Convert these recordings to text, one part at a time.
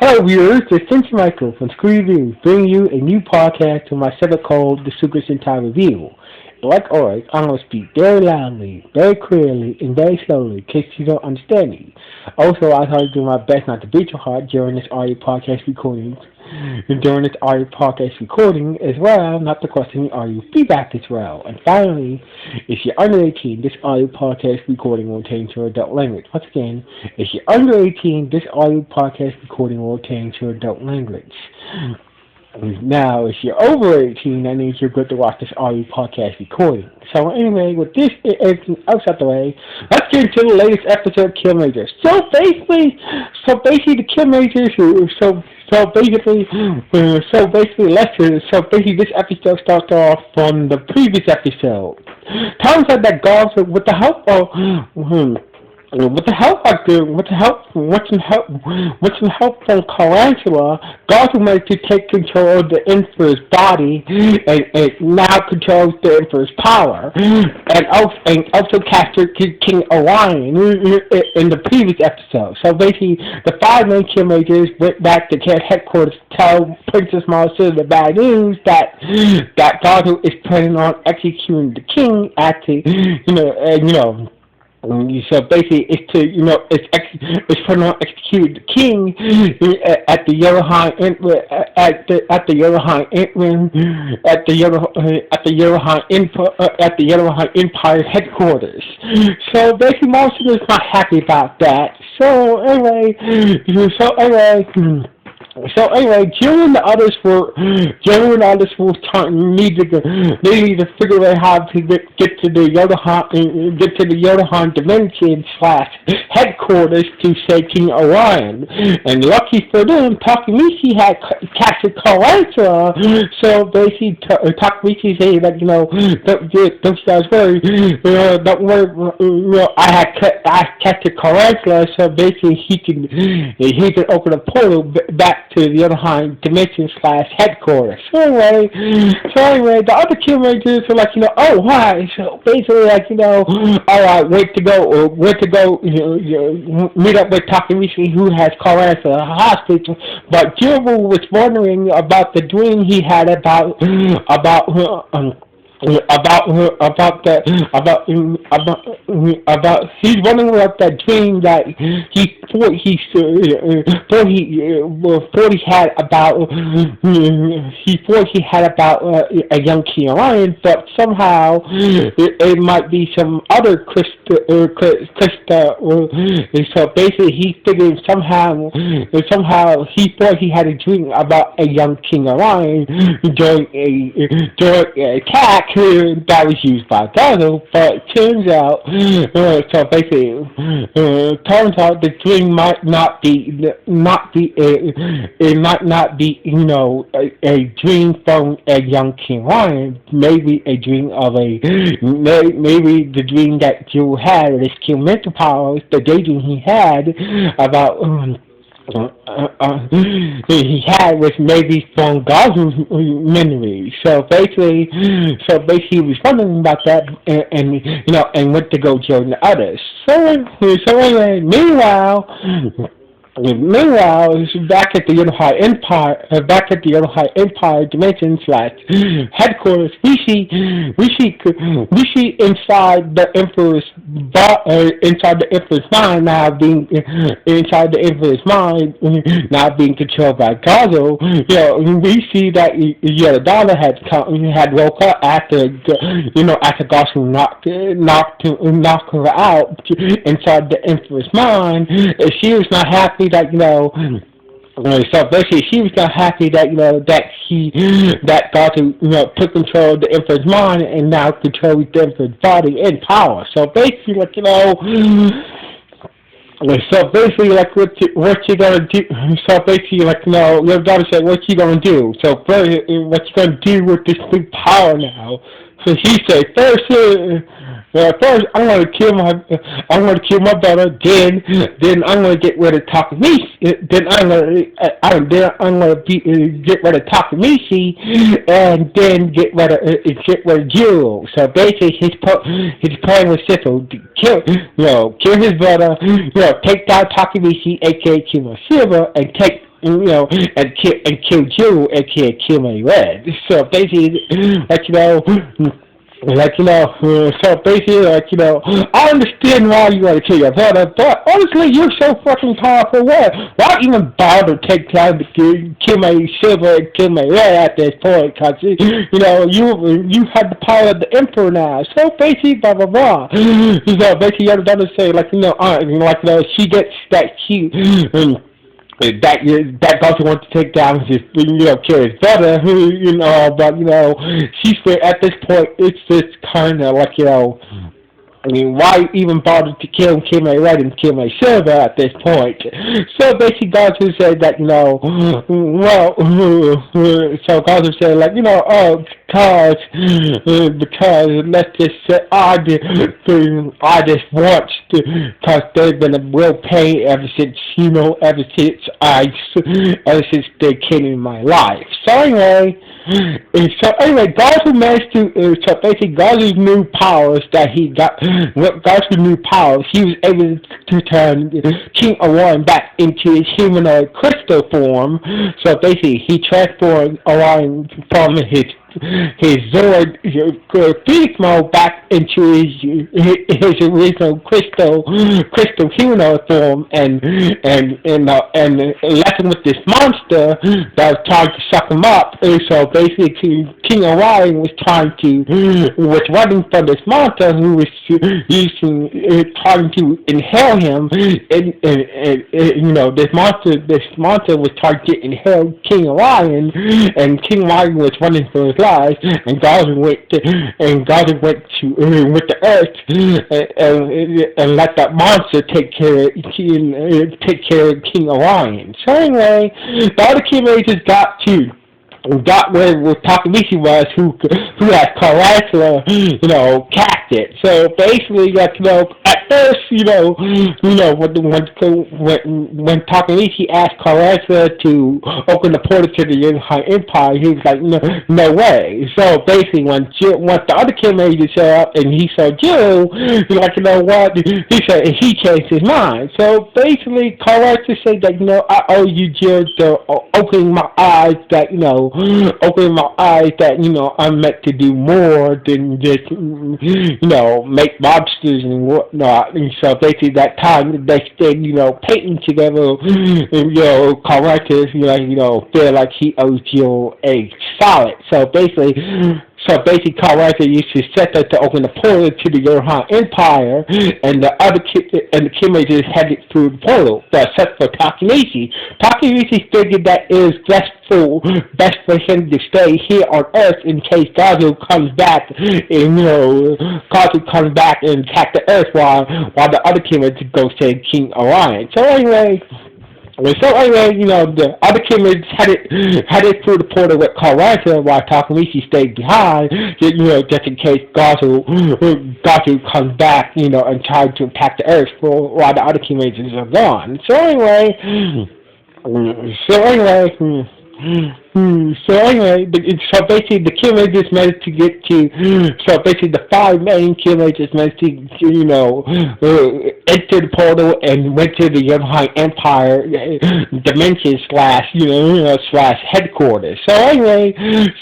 Hello viewers, it's Sentai Michael from Screw Reviews, bringing you a new podcast to my segment called The Super Sentai Review. Like always, I'm going to speak very loudly, very clearly, and very slowly in case you don't understand me. Also, I try to do my best not to beat your heart during this audio podcast recording. And during this audio podcast recording as well, not to cause any audio feedback as well. And finally, if you're under 18, this audio podcast recording will change to adult language. Once again, if you're under 18, this audio podcast recording will change to adult language. Now, if you're over 18, that means you're good to watch this audio podcast recording. So anyway, with this everything else out the way, let's get into the latest episode of Kiramager. So basically, the Kiramager, this episode starts off from the previous episode. Turns out that Gauze, with the help of some help from Tarantula, Gotham managed to take control of the Emperor's body and now controls the Emperor's power, and also captured King Orion in the previous episode. So basically, the five main Kiramagers went back to their headquarters to tell Princess Marcella the bad news that Gotham is planning on executing the king at the So basically, it's putting on execute the king at the Yellowhide Empire headquarters. So basically, Marcel is not happy about that. So anyway, Jill and the others needed to figure out how to get to the Yellowhide Dimension / headquarters to save King Orion. And lucky for them, Takemichi had captured Tarantula. So basically, Takemichi said that don't guys worry, don't worry, I captured Tarantula. So basically, he can open a portal back to the Yellowhide Dimension / headquarters. So anyway, the other Kiramagers are like, oh why? So basically, alright, wait to go, meet up with Takemichi, who has Tarantula hostage. But Jill was wondering about the dream he had about he's wondering about that dream that he had about a young King Orion, but somehow it might be some other Krista. So basically, he figured somehow he thought he had a dream about a young King Orion during an attack that was used by Gato, but turns out, turns out the dream might not be a dream from a young King Lion. Maybe a dream of maybe the dream that Joe had, his King mental powers, the daydream he had about. He had was maybe from God's memory. So basically, he was wondering about that, and went to go join the others. So anyway, meanwhile, back at the Yellowhide Empire Dimension / headquarters, we see inside the Emperor's mind now being controlled by Gazo. We see that Donna had woke up after Gazo knocked her out inside the Emperor's mind. She was not happy that so basically she was not happy that that Gato took control of the Emperor's mind and now controls the Emperor's body and power. So basically what you gonna do? So basically, your daughter said, "What you gonna do?" So first, what you gonna do with this new power now? So he said, first I'm gonna kill my daughter. Then I'm gonna get rid of Takemichi. Then I'm gonna get rid of Takemichi, and then get rid of Jewel. So basically, his plan was simple: kill his brother, take down Takemichi, aka Kiramager, and take and kill Jill and kill my red. So basically, like so basically, I understand why you want to kill your brother, but honestly, you're so fucking powerful. Why even bother take time to kill my silver and kill my red at this point? Cause you have the power of the emperor now. So basically, blah blah blah. So basically, your brother say she gets that that Buffy wants to take down his, kill his brother, but, she's at this point, it's just kind of why even bother to kill my red and kill my silver at this point? So basically, Gozu said that, so Gozu said, because let's just say I just want to, because there's been a real pain ever since they're killing my life. So anyway, Gozu managed to, so basically Gozu's new powers that he got, Gozu's new powers, he was able to turn King Orion back into his humanoid crystal form. So basically, he transformed Orion from his Zord Phoenix mode back into his original crystal humanoid form, and left him with this monster that was trying to suck him up. So basically, King Orion was running from this monster who was trying to inhale him, and this monster was trying to inhale King Orion, and King Orion was running for his life, and Gozu went to with the earth and let that monster take care of King Orion. So anyway, the other King Magers got where Takamichi was, who had Karasula, captured. So basically, at first, when Takamichi asked Karasula to open the portal to the Yokai Empire, he was like, no way. So basically, once the other King Major showed up and he saw Jill, he's like, what? He said he changed his mind. So basically, Karasula said that, I owe you, Jill, to opening my eyes that, I'm meant to do more than just, make monsters and whatnot. And so basically that time they stayed, painting together, characters, feel like he owes you a solid. So basically, Kiramager used to set that to open the portal to the Yokai Empire, and the Kiramager headed through the portal, except for Takamichi. Takamichi figured that it was best for him to stay here on Earth in case Gozu comes back, and attack the Earth while the other Kiramager goes to King Orion. So anyway, the other Kiramager headed through the portal with Kiramager while Takamichi stayed behind, just in case Gozu comes back, and tries to attack the Earth while the other Kiramagers are gone. So basically the Kiramagers managed to get to, the 5 main Kiramagers managed to, enter the portal and went to the Yokai Empire dimension slash headquarters. So anyway,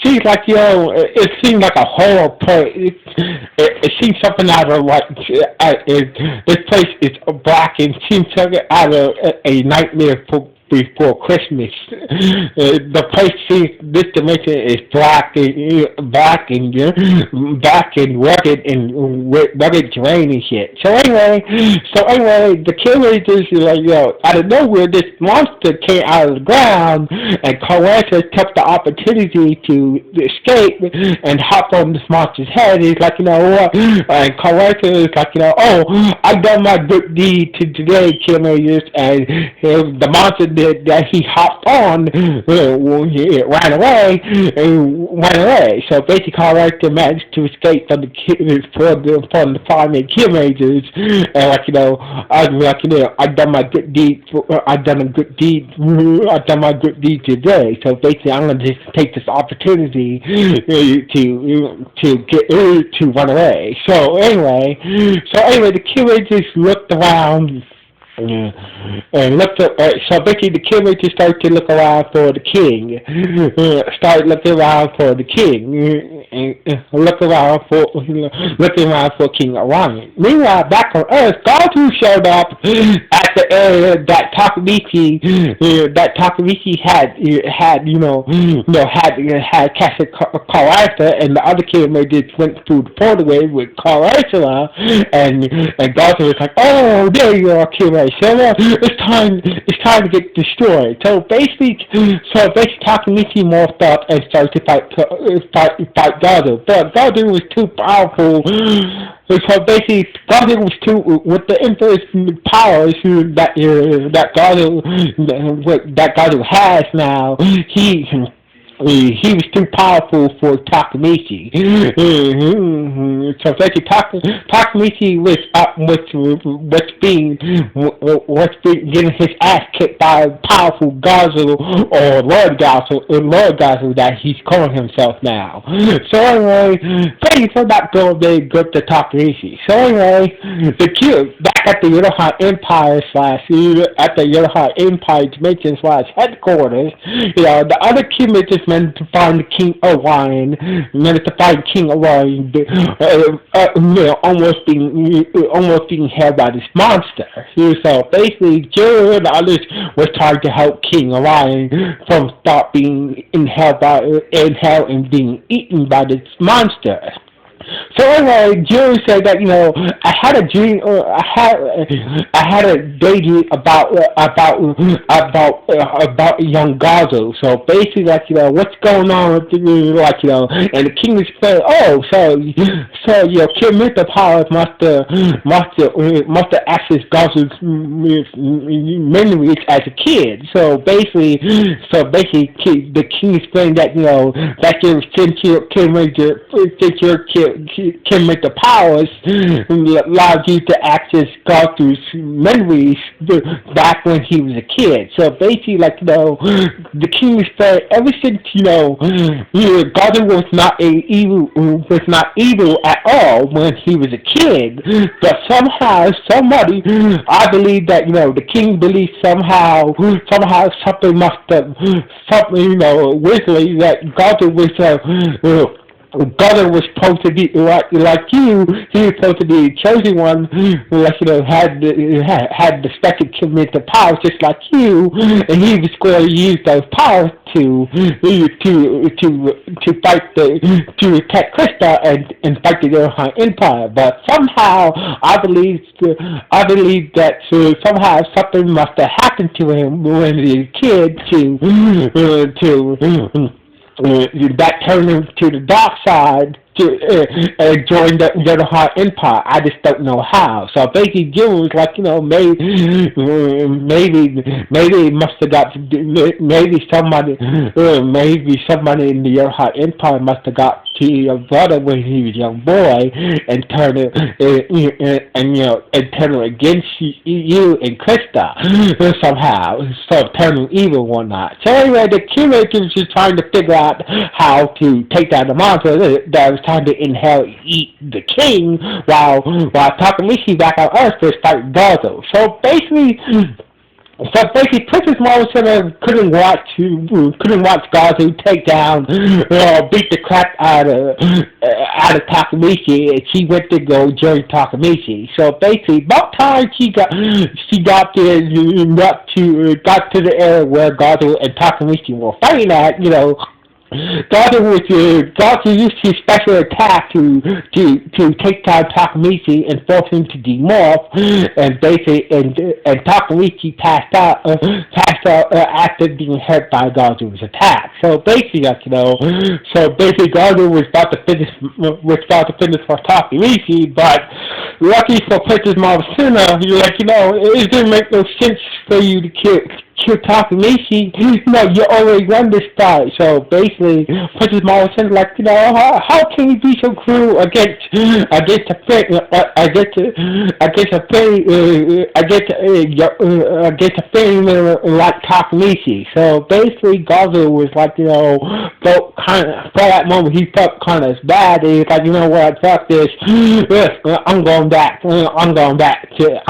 seems like, it seemed like a horror place. It seems something out of this place is black and seems something out of a nightmare before Christmas. The place, this dimension is black and rugged terrain and shit. So anyway, the Kiramagers, out of nowhere, this monster came out of the ground, and Karasula took the opportunity to escape and hop on this monster's head. He's like, what? And Karasula is like, I've done my good deed today, Kiramagers, and the monster that he hopped on ran away. So basically, Karasula managed to escape from the 5 main Kiramagers, and I've done my good deed. I've done my good deed today. So basically, I'm gonna just take this opportunity to run away. So anyway, the Kiramagers looked around. Yeah. And look to, so basically the Kiramager started to look around for the king. Started looking around for the king. Looking around for King Orion. Meanwhile, back on Earth, Goku showed up at the area that Takamichi had had captured Carl Arthur, and the other Kiramagers went through the portalway with Carl Ursula, and Goku was like, oh, there you are, Kiramager. So it's time to get destroyed. So basically, Takamichi morphed up and started to fight Goku. But Goku was too powerful. So basically, Goku was too with the infinite powers that Goku has now. He was too powerful for Takamichi. So basically, Takamichi was getting his ass kicked by powerful Gazu or Lord Gazu that he's calling himself now. So anyway, thank you for not going very good to Takamichi. So anyway, the cube back at the Yodohan Empire Dimension / headquarters. The other cube just managed to find King Orion, almost being held by this monster. So basically, Jiru and the others were trying to help King Orion from stop being held and being eaten by this monster. So anyway, Jerry said that I had a dream, I had a daydream about young Gazo. So basically, what's going on with and the king is saying, oh, so Kid Mytha Powers must have accessed Gazo's memories as a kid. So basically, the king explained that since your can make the powers allowed you to access Goku's memories back when he was a kid. So basically, the king said ever since Goku was not evil at all when he was a kid, but somehow I believe that the king believes somehow something must have weirdly that Goku was. Brother was supposed to be like you. He was supposed to be the chosen one, had the special commitment to powers just like you, and he was going to use those powers to fight to attack Krista and fight the Rohan Empire. But somehow I believe that somehow something must have happened to him when he was a kid that turned him to the dark side to join the Yodohan Empire. I just don't know how. So basically, Jim was like, maybe it must have got maybe somebody in the Yodohan Empire must have got to your brother when he was a young boy and turned it and turn it against you and Krista somehow, so turning evil one night. So anyway, the curator was just trying to figure out how to take down the monster that was trying to eat the king while Takamichi back on Earth was fighting Gazo. So basically, Princess Marvel couldn't watch Gazu take down, beat the crap out of Takamichi, and she went to go join Takamichi. So basically, about time she got to the area where Gazu and Takamichi were fighting at, Gazu used his special attack to take down Takamichi and force him to demorph, and Takamichi passed out after being hurt by Gazu's attack. So basically, Gazu was about to finish for Takamichi, but lucky for Princess Marvel, it didn't make no sense for you to kill Takamichi, you always run this fight. So basically, Princess Mom says like, how can you be so cruel against a friend, against a friend like Takamichi? So basically, Gazu was like, felt kind of, for that moment he felt kind of bad. He's like, what, fuck this. I'm going back. I'm going back to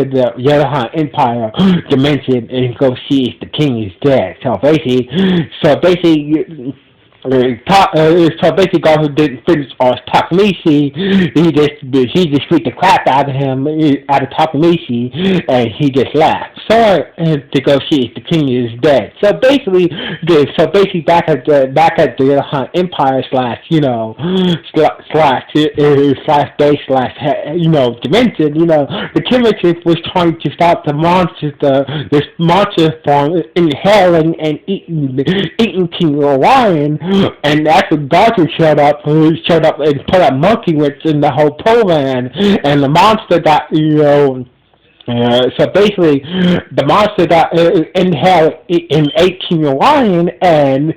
the Yoruhan Empire dimension and go see if the king is dead. So basically, Garfield didn't finish on Takamichi. He just beat the crap out of him, out of Takamichi, and he just left. So to go see if the king is dead. So basically, back at the Empire slash base slash dimension. The Kiramager was trying to stop the monster, this monster from inhaling and eating King Orion. And that's when Goku showed up and put a monkey wrench in the whole program, and the monster got, so basically, the monster got inhaled in 18 Orion, and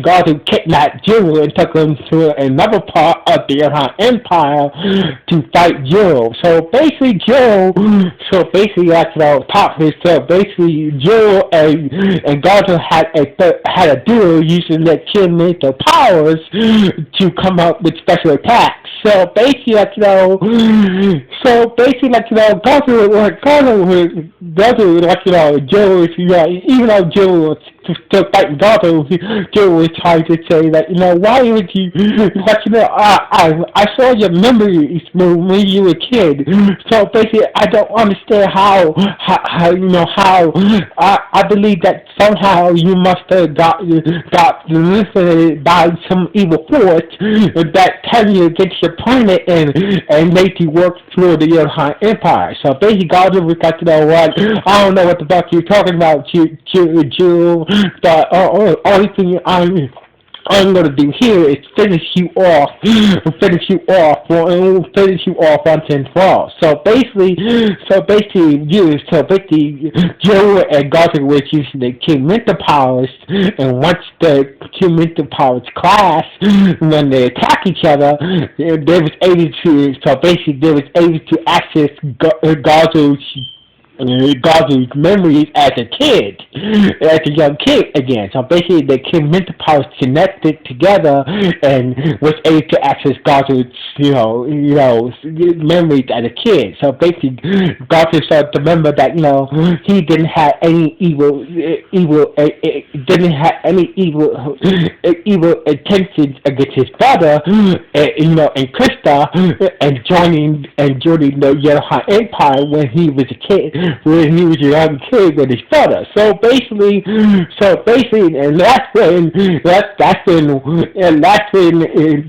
Goku kidnapped Jiro and took him to another part of the Empire to fight Jiro. So basically, Jiro and Goku had a duel using their mental powers to come up with special attacks. So basically, Goku, Joe is, even though Joe was still fighting Goku, Joe was trying to say that, why would you, I saw your memories when you were a kid. So basically, I don't understand how I believe that somehow you must have got manipulated by some evil force that turned you against your planet and made you work through the Empire. So basically, Goku was like, what? I don't know what the fuck you're talking about, Jew. The only thing I'm gonna do here is finish you off once and for all. So basically, Joe and Goku was using the King mental powers, and once the King mental powers clash, when they attack each other, they was able to access Goku's memories as a young kid again. So basically, the King mental powers connected together and was able to access Goku's, memories as a kid. So basically, Goku started to remember that he didn't have any evil intentions against his brother, and Krista, and joining the Yoruhan Empire when he was a kid. When he was a young kid with his brother. So basically, and that's when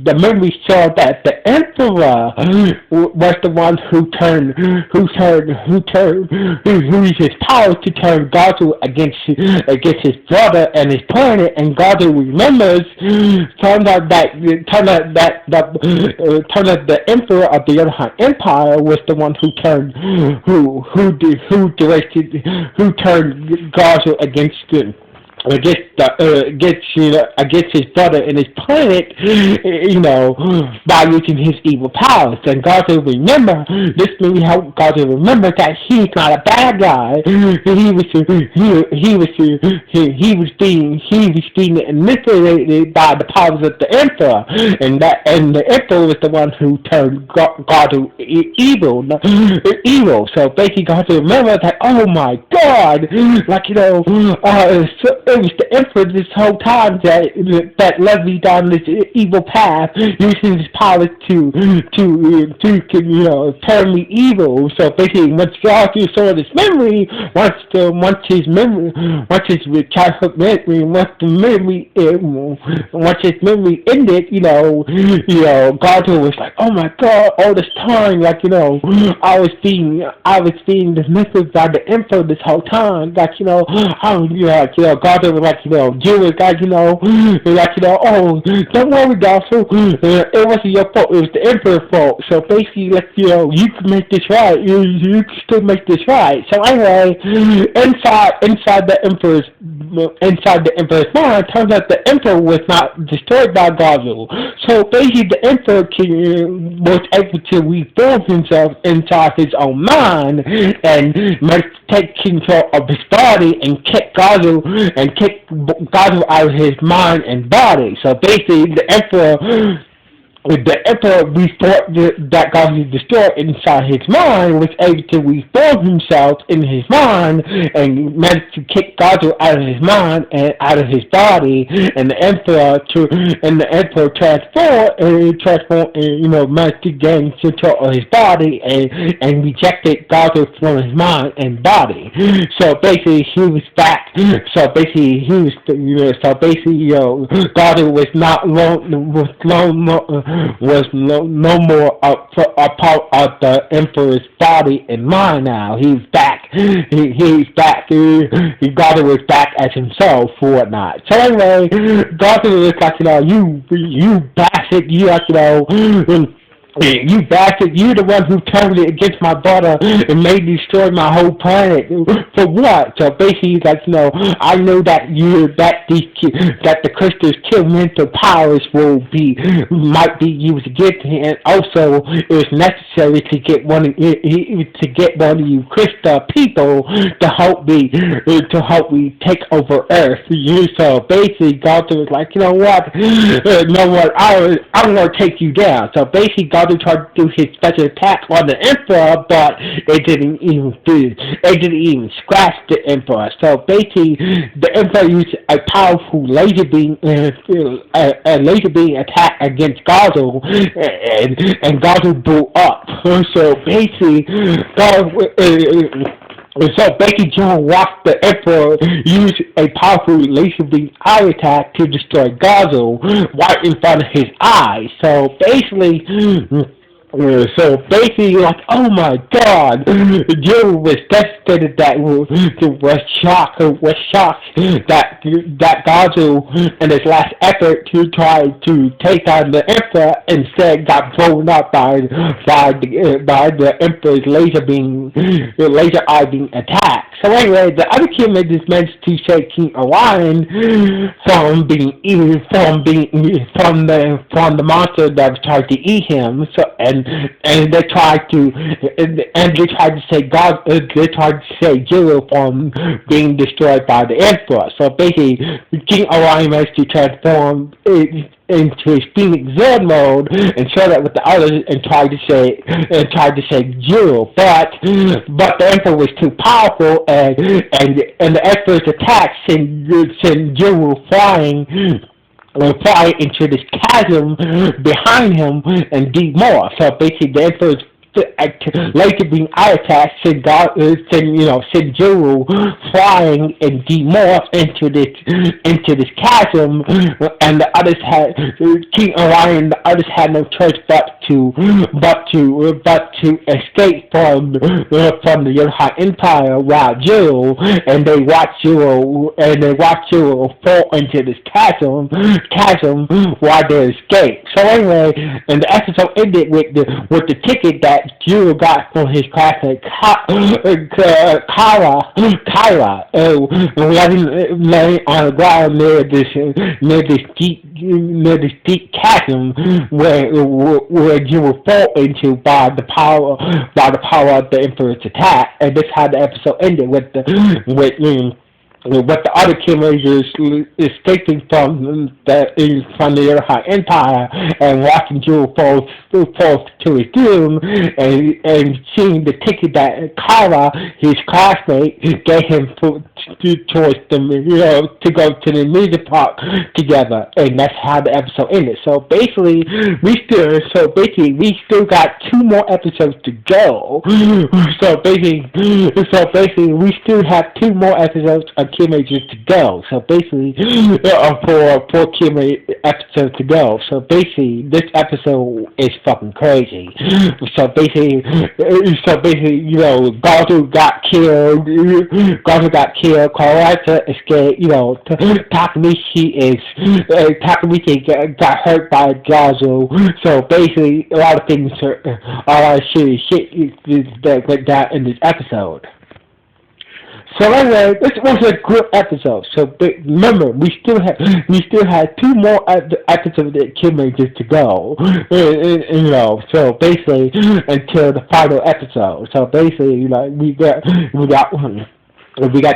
the memories show that the Emperor was the one who used his powers to turn Goku against his brother and his planet, and Goku remembers, turned out the Emperor of the Yoruhan Empire was the one who turned Gaza against his brother and his planet, by using his evil powers. And Gaza this really helped Gaza remember that he's not a bad guy. He was being manipulated by the powers of the Emperor, and the Emperor was the one who turned Gaza evil. So basically, Gaza remember that, oh my God, it was the Emperor this whole time that led me down this evil path, using his powers to turn me evil. So basically, once Goku saw this memory, once his childhood memory, once his memory ended, Goku was like, oh my God, all this time, I was being manipulated by the Emperor this whole time. Goku Gotham was like, Jill was like, oh, don't worry, Gotham. It wasn't your fault. It was the Emperor's fault. So basically, like, you can make this right. You can still make this right. So anyway, inside the Emperor's mind, turns out the Emperor was not destroyed by Gotham. So basically, the Emperor was able to reform himself inside his own mind and take control of his body and kick Gotham out of his mind and body. So basically, the Emperor restored that God was destroyed inside his mind, was able to reform himself in his mind and managed to kick God out of his mind and out of his body, and the Emperor transformed and managed to gain control of his body and rejected God from his mind and body. So basically he was back. So basically God was no more a part of the Emperor's body and mind now. He's back. He's back. God was back as himself for whatnot. So anyway, God was like, you bastard, you bastard, you the one who turned it against my daughter and made me destroy my whole planet. For what? So basically he's like, I know that the crystal's kill mental powers might be used against him, and also it was necessary to get one of you crystal people to help me take over Earth. So basically God was like, I'm gonna take you down. So basically God tried to do his special attack on the Emperor, but it didn't even scratch the Emperor. So basically, the Emperor used a powerful laser beam attack against Gotham, and Gotham blew up. So basically, John watched the Emperor use a powerful laser beam eye attack to destroy Gotham right in front of his eyes. So basically, like, oh my God, Joe was devastated, was shocked that Gotham, in his last effort to try to take on the Emperor, instead got blown up by the Emperor's laser eye beam attack. So anyway, the other Kiramagers managed to save King Orion from the monster that was trying to eat him. So and they tried to save Zero from being destroyed by the Emperor. So basically, King Orion managed to transform into his Phoenix Zord mode and showed up with the others and tried to save Zero, but the Emperor was too powerful, and the Emperor's attack sent Zero flying into this chasm behind him and demorph. So basically, the Emperor's later being eye attack sent Zero flying and demorph into this chasm, and the others had King Orion. The others had no choice but to escape from the Yokai Empire while Zero, and they watched Zero fall into this chasm while they escaped. So anyway, and the episode ended with the ticket that Zero got from his classmate Kyra, laying on the ground near this deep chasm where Zero fell into by the power of the Emperor's attack. And that's how the episode ended with the other Kiramagers escaping from the Yokai Empire and watching Zero fall to his doom, and seeing the ticket that Kyra, his classmate, gave him to go to the music park together, and that's how the episode ended. So basically, we still got 2 more episodes to go. So basically, we still have 2 more episodes of Kiramager to go. So basically, four Kiramager episodes to go. So basically, this episode is fucking crazy. So basically, Gato got killed. Karate escaped. Takamichi got hurt by Gazo. So basically, a lot of things, a lot of shit that went down in this episode. So anyway, this was a good episode. So remember, we still had two more episodes that Kiramager to go. So basically until the final episode. So basically, we got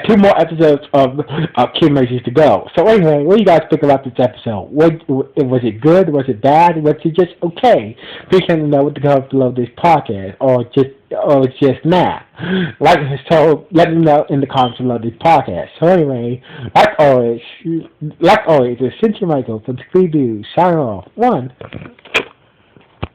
two more episodes of Kiramager to go. So anyway, what do you guys think about this episode? Was it good? Was it bad? Was it just okay? Please let me know what the comments below this podcast, or it's just nah. Let me know in the comments below this podcast. So anyway, like always, it's Sentai Michael from the Scree Dude. Signing off. 1.